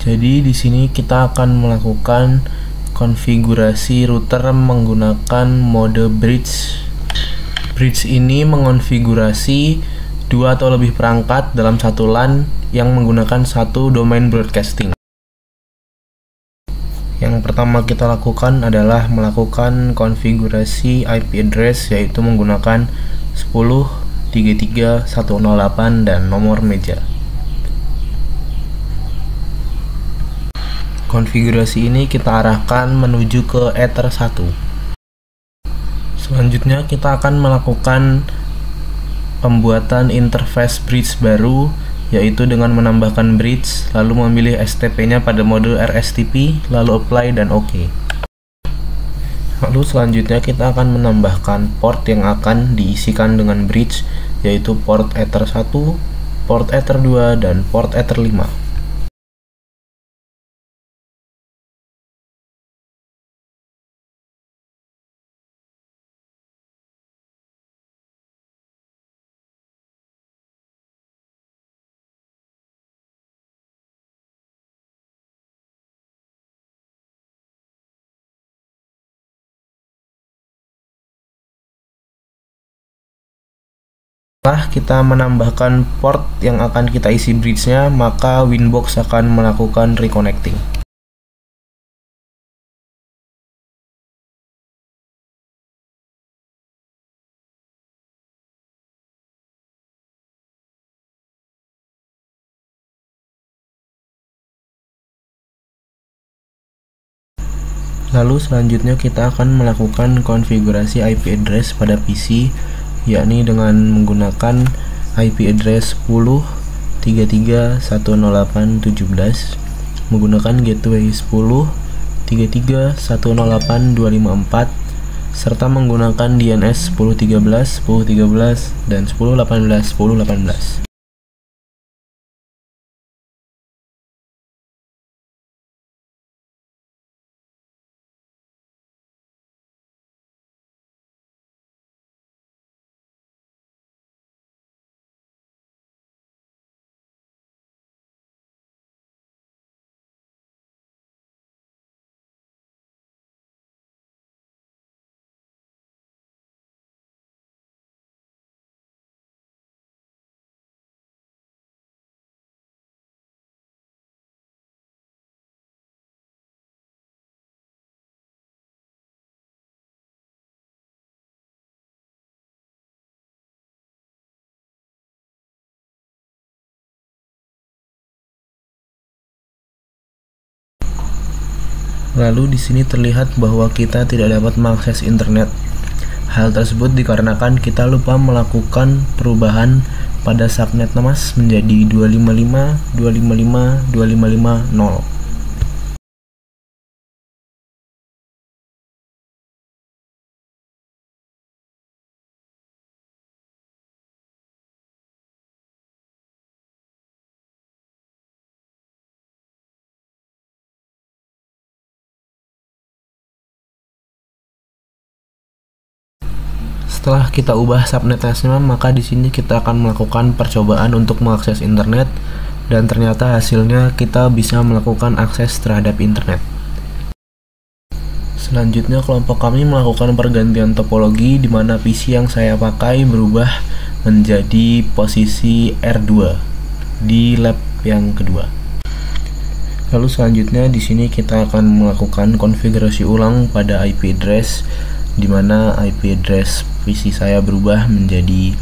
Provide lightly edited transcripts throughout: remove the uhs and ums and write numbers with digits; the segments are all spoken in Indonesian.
Jadi di sini kita akan melakukan konfigurasi router menggunakan mode bridge. Bridge ini mengonfigurasi dua atau lebih perangkat dalam satu LAN yang menggunakan satu domain broadcasting. Yang pertama kita lakukan adalah melakukan konfigurasi IP address, yaitu menggunakan 10.33.108 dan nomor meja. Konfigurasi ini kita arahkan menuju ke Ether 1. Selanjutnya kita akan melakukan pembuatan interface bridge baru, yaitu dengan menambahkan bridge, lalu memilih STP-nya pada mode RSTP, lalu apply dan OK. Lalu selanjutnya kita akan menambahkan port yang akan diisikan dengan bridge, yaitu port Ether 1, port Ether 2, dan port Ether 5. Setelah kita menambahkan port yang akan kita isi bridge-nya, maka Winbox akan melakukan reconnecting. Lalu selanjutnya kita akan melakukan konfigurasi IP address pada PC, yakni dengan menggunakan IP address 10.33.108.17 menggunakan gateway 10.33.108.254 serta menggunakan DNS 10.13, 10.13, dan 10.18, 10.18. Lalu di sini terlihat bahwa kita tidak dapat mengakses internet. Hal tersebut dikarenakan kita lupa melakukan perubahan pada subnet NAS menjadi 255.255.255.0. Setelah kita ubah subnet NAS-nya, maka di sini kita akan melakukan percobaan untuk mengakses internet, dan ternyata hasilnya kita bisa melakukan akses terhadap internet. Selanjutnya kelompok kami melakukan pergantian topologi, di mana PC yang saya pakai berubah menjadi posisi R2 di lab yang kedua. Lalu selanjutnya di sini kita akan melakukan konfigurasi ulang pada IP address, di mana IP address PC saya berubah menjadi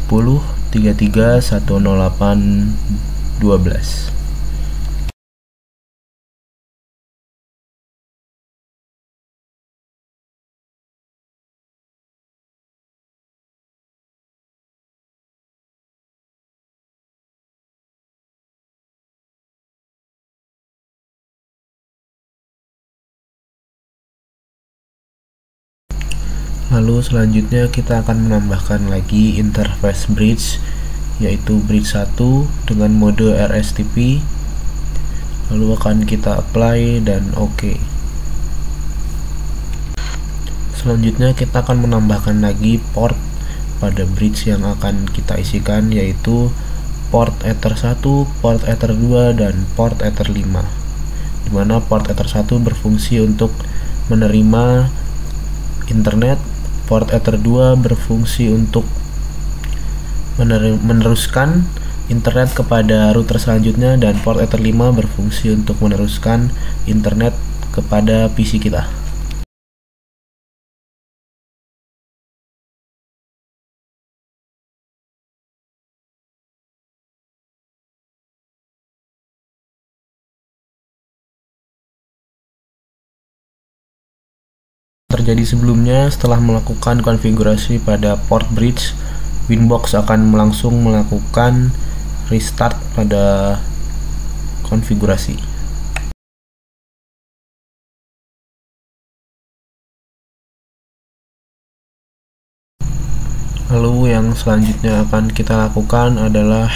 10.33.108.12. Lalu selanjutnya kita akan menambahkan lagi interface bridge, yaitu bridge 1 dengan mode RSTP, lalu akan kita apply dan OK. Selanjutnya kita akan menambahkan lagi port pada bridge yang akan kita isikan, yaitu port Ether 1, port Ether 2, dan port Ether 5. di mana port Ether 1 berfungsi untuk menerima internet, port Ether 2 berfungsi untuk meneruskan internet kepada router selanjutnya, dan port Ether 5 berfungsi untuk meneruskan internet kepada PC kita. Terjadi sebelumnya, setelah melakukan konfigurasi pada port bridge, Winbox akan langsung melakukan restart pada konfigurasi. Lalu yang selanjutnya akan kita lakukan adalah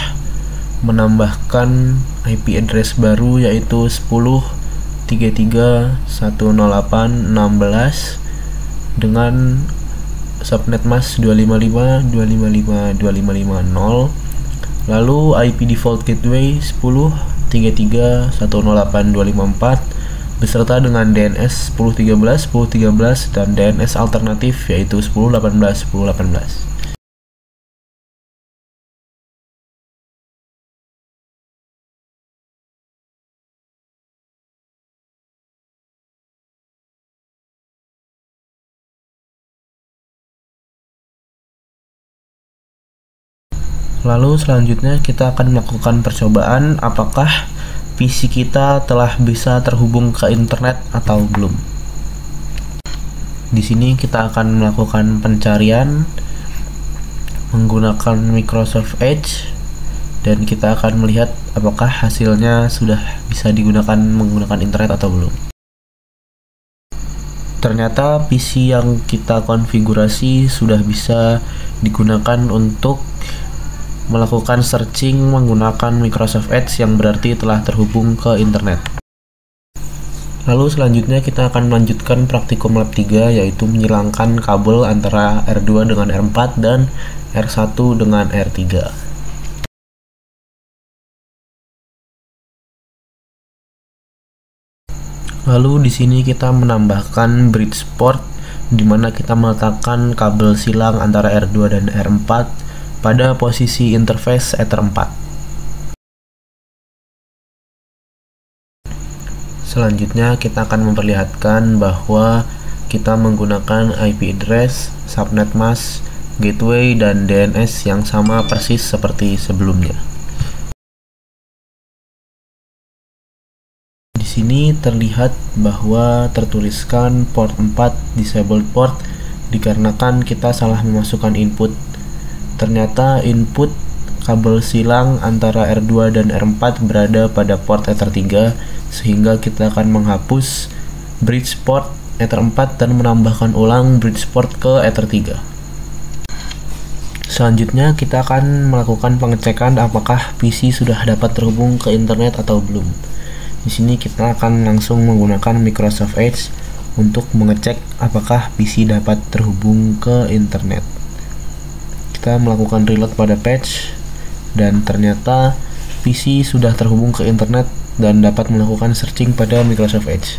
menambahkan IP address baru, yaitu 10.33.108.16 dengan subnet mask 255.255.255.0. Lalu IP default gateway 10.33.108.254 beserta dengan DNS 10.13, 10.13 dan DNS alternatif yaitu 10.18, 10.18. Lalu selanjutnya kita akan melakukan percobaan apakah PC kita telah bisa terhubung ke internet atau belum. Di sini kita akan melakukan pencarian menggunakan Microsoft Edge dan kita akan melihat apakah hasilnya sudah bisa digunakan menggunakan internet atau belum. Ternyata PC yang kita konfigurasi sudah bisa digunakan untuk melakukan searching menggunakan Microsoft Edge, yang berarti telah terhubung ke internet. Lalu selanjutnya kita akan melanjutkan praktikum lab 3, yaitu menyilangkan kabel antara R2 dengan R4 dan R1 dengan R3. Lalu di sini kita menambahkan bridge port, di mana kita meletakkan kabel silang antara R2 dan R4 pada posisi interface Ether 4. Selanjutnya kita akan memperlihatkan bahwa kita menggunakan IP address, subnet mask, gateway, dan DNS yang sama persis seperti sebelumnya. Di sini terlihat bahwa tertuliskan port 4 disabled port dikarenakan kita salah memasukkan input. Ternyata input kabel silang antara R2 dan R4 berada pada port Ether 3, sehingga kita akan menghapus bridge port Ether 4 dan menambahkan ulang bridge port ke Ether 3. Selanjutnya kita akan melakukan pengecekan apakah PC sudah dapat terhubung ke internet atau belum. Di sini kita akan langsung menggunakan Microsoft Edge untuk mengecek apakah PC dapat terhubung ke internet. Kita melakukan reload pada patch dan ternyata PC sudah terhubung ke internet dan dapat melakukan searching pada Microsoft Edge.